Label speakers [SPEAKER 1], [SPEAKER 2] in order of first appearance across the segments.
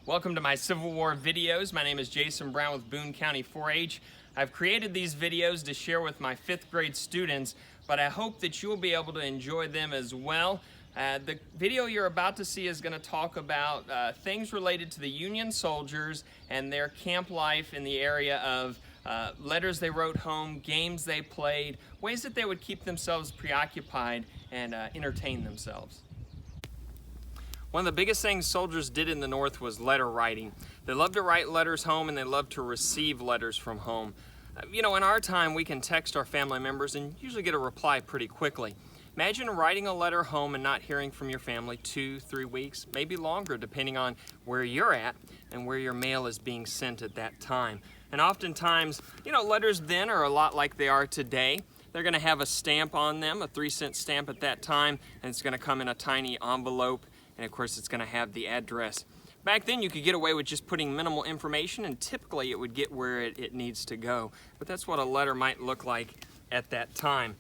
[SPEAKER 1] Welcome to my Civil War videos. My name is Jason Brown with Boone County 4-H. I've created these videos to share with my 5th grade students, but I hope that you'll be able to enjoy them as well. The video you're about to see is going to talk about things related to the Union soldiers and their camp life in the area of letters they wrote home, games they played, ways that they would keep themselves preoccupied and entertain themselves. One of the biggest things soldiers did in the North was letter writing. They loved to write letters home and they loved to receive letters from home. In our time we can text our family members and usually get a reply pretty quickly. Imagine writing a letter home and not hearing from your family 2-3 weeks, maybe longer, depending on where you're at and where your mail is being sent at that time. And oftentimes, letters then are a lot like they are today. They're going to have a stamp on them, a 3-cent stamp at that time, and it's going to come in a tiny envelope. And of course it's going to have the address. Back then you could get away with just putting minimal information and typically it would get where it needs to go. But that's what a letter might look like at that time.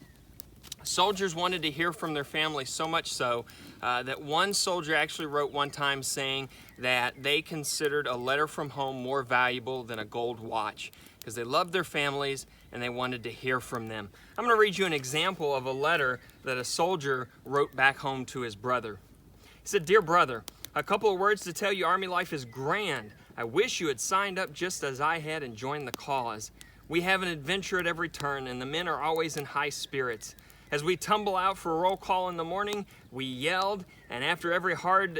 [SPEAKER 1] Soldiers wanted to hear from their family so much so that one soldier actually wrote one time saying that they considered a letter from home more valuable than a gold watch because they loved their families and they wanted to hear from them. I'm going to read you an example of a letter that a soldier wrote back home to his brother. He said, "Dear brother, a couple of words to tell you Army life is grand. I wish you had signed up just as I had and joined the cause. We have an adventure at every turn and the men are always in high spirits. As we tumble out for a roll call in the morning, we yelled, and after every hard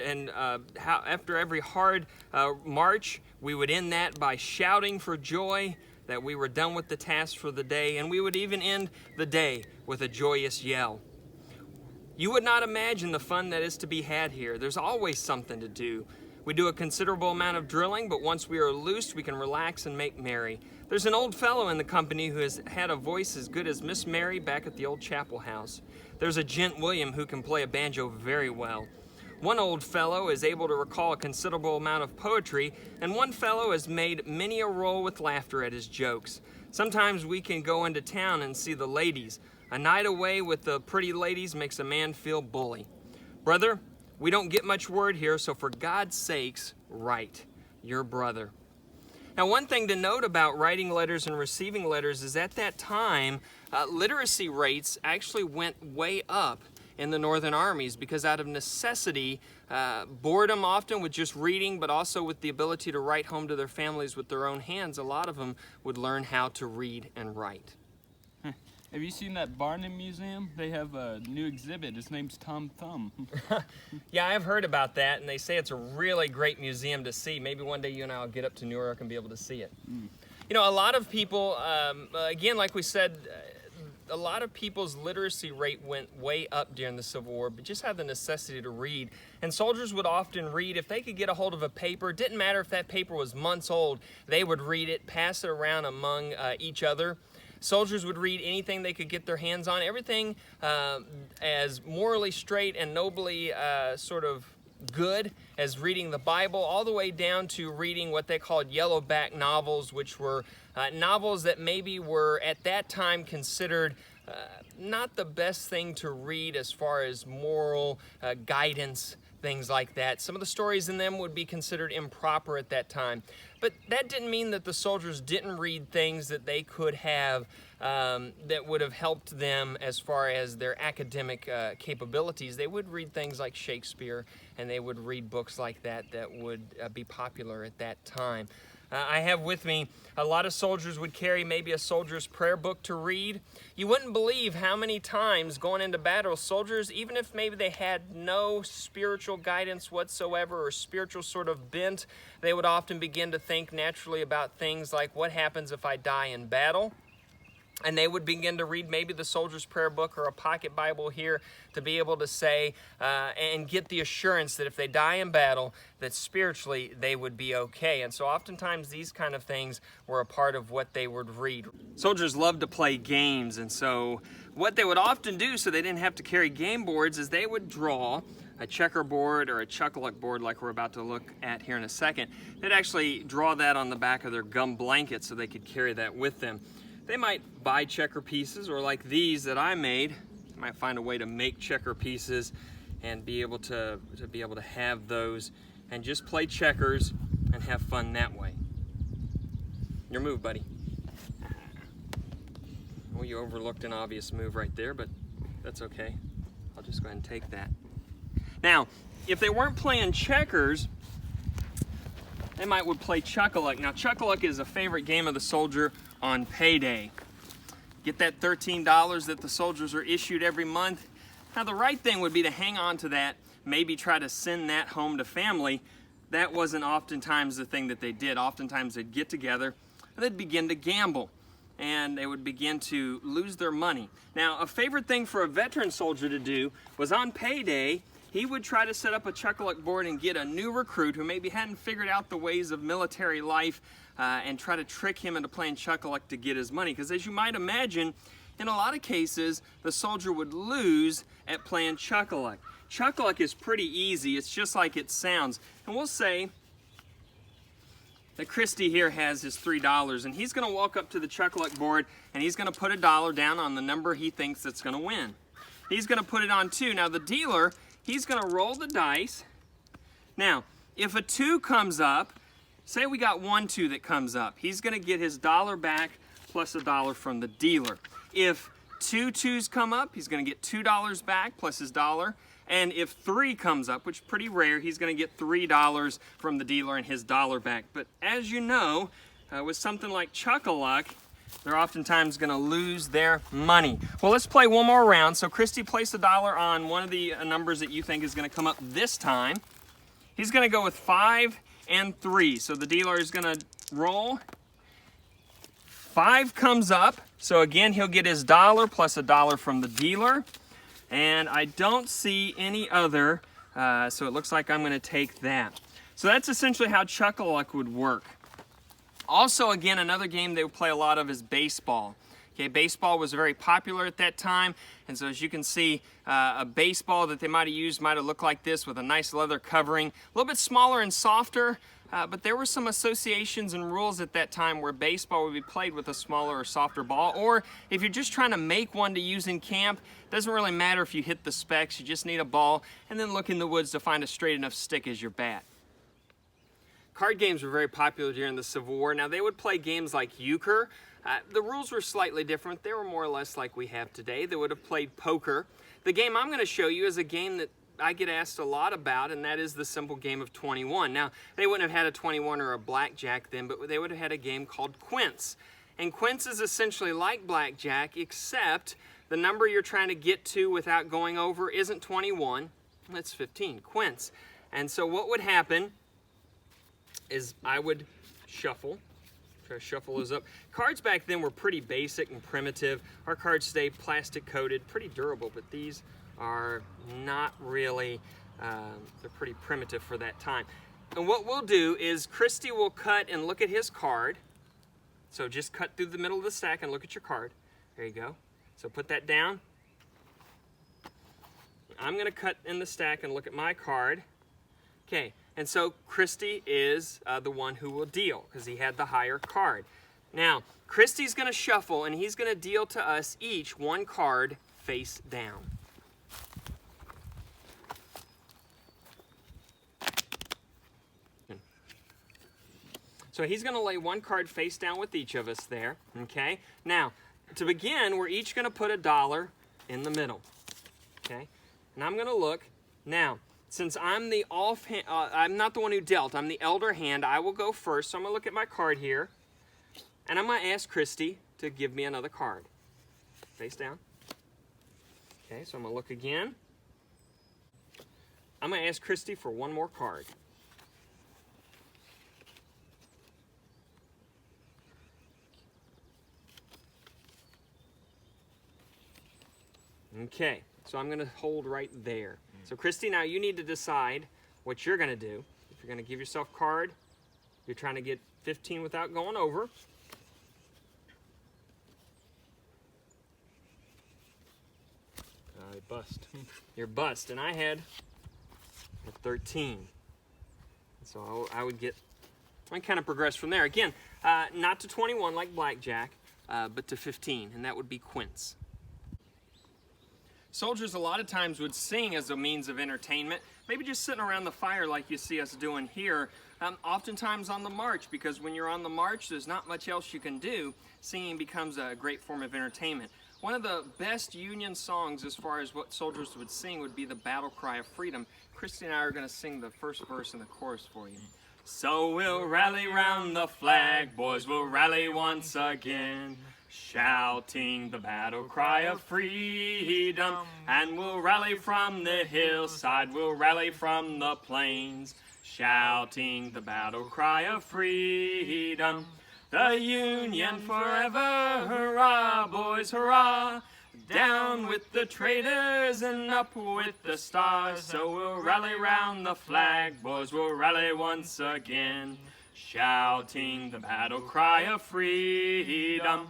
[SPEAKER 1] march, we would end that by shouting for joy that we were done with the task for the day, and we would even end the day with a joyous yell. You would not imagine the fun that is to be had here. There's always something to do. We do a considerable amount of drilling, but once we are loosed, we can relax and make merry. There's an old fellow in the company who has had a voice as good as Miss Mary back at the old chapel house. There's a gent William who can play a banjo very well. One old fellow is able to recall a considerable amount of poetry, and one fellow has made many a roll with laughter at his jokes. Sometimes we can go into town and see the ladies. A night away with the pretty ladies makes a man feel bully. Brother, we don't get much word here, so for God's sakes, write. Your brother." Now, one thing to note about writing letters and receiving letters is at that time, literacy rates actually went way up in the Northern armies because out of necessity, boredom often with just reading, but also with the ability to write home to their families with their own hands, a lot of them would learn how to read and write.
[SPEAKER 2] Have you seen that Barnum Museum? They have a new exhibit. His name's Tom Thumb.
[SPEAKER 1] Yeah, I've heard about that, and they say it's a really great museum to see. Maybe one day you and I will get up to New York and be able to see it. A lot of people, again, like we said, a lot of people's literacy rate went way up during the Civil War, but just had the necessity to read. And soldiers would often read. If they could get a hold of a paper, it didn't matter if that paper was months old, they would read it, pass it around among each other. Soldiers would read anything they could get their hands on, everything as morally straight and nobly sort of good as reading the Bible, all the way down to reading what they called yellowback novels, which were novels that maybe were at that time considered not the best thing to read as far as moral guidance, things like that. Some of the stories in them would be considered improper at that time. But that didn't mean that the soldiers didn't read things that they could have that would have helped them as far as their academic capabilities. They would read things like Shakespeare, and they would read books like that would be popular at that time. I have with me, a lot of soldiers would carry maybe a soldier's prayer book to read. You wouldn't believe how many times going into battle, soldiers, even if maybe they had no spiritual guidance whatsoever or spiritual sort of bent, they would often begin to think naturally about things like what happens if I die in battle. And they would begin to read maybe the soldier's prayer book or a pocket Bible here to be able to say and get the assurance that if they die in battle, that spiritually they would be okay. And so oftentimes these kind of things were a part of what they would read. Soldiers loved to play games, and so what they would often do so they didn't have to carry game boards is they would draw a checkerboard or a chuck-a-luck board like we're about to look at here in a second. They'd actually draw that on the back of their gum blanket so they could carry that with them. They might buy checker pieces, or like these that I made, you might find a way to make checker pieces and be able to have those and just play checkers and have fun that way. Your move, buddy. Well, you overlooked an obvious move right there, but that's okay. I'll just go ahead and take that. Now, if they weren't playing checkers, they would play Chuck-a-Luck. Now, Chuck-a-Luck is a favorite game of the soldier on payday. Get that $13 that the soldiers are issued every month. Now, the right thing would be to hang on to that, maybe try to send that home to family. That wasn't oftentimes the thing that they did. Oftentimes they'd get together and they'd begin to gamble, and they would begin to lose their money. Now, a favorite thing for a veteran soldier to do was on payday, he would try to set up a Chuck-a-Luck board and get a new recruit who maybe hadn't figured out the ways of military life and try to trick him into playing Chuck-a-Luck to get his money. Because as you might imagine, in a lot of cases, the soldier would lose at playing Chuck-a-Luck. Chuck-a-Luck is pretty easy. It's just like it sounds. And we'll say that Christy here has his $3, and he's going to walk up to the Chuck-a-Luck board, and he's going to put $1 down on the number he thinks that's going to win. He's going to put it on 2. Now, the dealer, he's going to roll the dice. Now, if a 2 comes up, say we got 1 2 that comes up, he's going to get his $1 back plus $1 from the dealer. If 2 2s come up, he's going to get $2 back plus his $1. And if 3 comes up, which is pretty rare, he's going to get $3 from the dealer and his $1 back. But as you know, with something like Chuck-a-Luck, they're oftentimes going to lose their money. Well, let's play one more round. So Christy, place $1 on one of the numbers that you think is going to come up this time. He's going to go with 5 and 3. So the dealer is going to roll. 5 comes up. So again, he'll get his $1 plus $1 from the dealer. And I don't see any other, so it looks like I'm going to take that. So that's essentially how Chuck-a-Luck would work. Also, again, another game they would play a lot of is baseball. Okay, baseball was very popular at that time, and so as you can see, a baseball that they might have used might have looked like this with a nice leather covering, a little bit smaller and softer, but there were some associations and rules at that time where baseball would be played with a smaller or softer ball, or if you're just trying to make one to use in camp, it doesn't really matter if you hit the specs, you just need a ball, and then look in the woods to find a straight enough stick as your bat. Card games were very popular during the Civil War. Now, they would play games like euchre. The rules were slightly different. They were more or less like we have today. They would have played poker. The game I'm going to show you is a game that I get asked a lot about, and that is the simple game of 21. Now, they wouldn't have had a 21 or a blackjack then, but they would have had a game called Quince. And Quince is essentially like blackjack, except the number you're trying to get to without going over isn't 21, it's 15, Quince. And so what would happen is I would shuffle, try to shuffle those up. Cards back then were pretty basic and primitive. Our cards stay plastic coated, pretty durable, but these are not really, they're pretty primitive for that time. And what we'll do is Christy will cut and look at his card. So just cut through the middle of the stack and look at your card. There you go. So put that down. I'm going to cut in the stack and look at my card. Okay, and so Christy is the one who will deal because he had the higher card. Now, Christy's going to shuffle and he's going to deal to us each one card face down. So he's going to lay one card face down with each of us there, okay? Now, to begin, we're each going to put $1 in the middle, okay? And I'm going to look. Now, since I'm the offhand, I'm not the one who dealt, I'm the elder hand, I will go first. So I'm going to look at my card here, and I'm going to ask Christy to give me another card. Face down. Okay, so I'm going to look again. I'm going to ask Christy for one more card. Okay, so I'm going to hold right there. So Christy, now you need to decide what you're going to do. If you're going to give yourself a card, you're trying to get 15 without going over. I bust. You're bust, and I had a 13. So I would get, I kind of progress from there. Again, not to 21 like blackjack, but to 15, and that would be Quince. Soldiers a lot of times would sing as a means of entertainment, maybe just sitting around the fire like you see us doing here, oftentimes on the march, because when you're on the march, there's not much else you can do. Singing becomes a great form of entertainment. One of the best Union songs as far as what soldiers would sing would be the battle cry of freedom. Christy and I are going to sing the first verse and the chorus for you. So we'll rally round the flag, boys, we'll rally once again, shouting the battle cry of freedom. And we'll rally from the hillside, we'll rally from the plains, shouting the battle cry of freedom. The Union forever, hurrah, boys, hurrah! Down with the traitors and up with the stars. So we'll rally round the flag, boys, we'll rally once again, shouting the battle cry of freedom.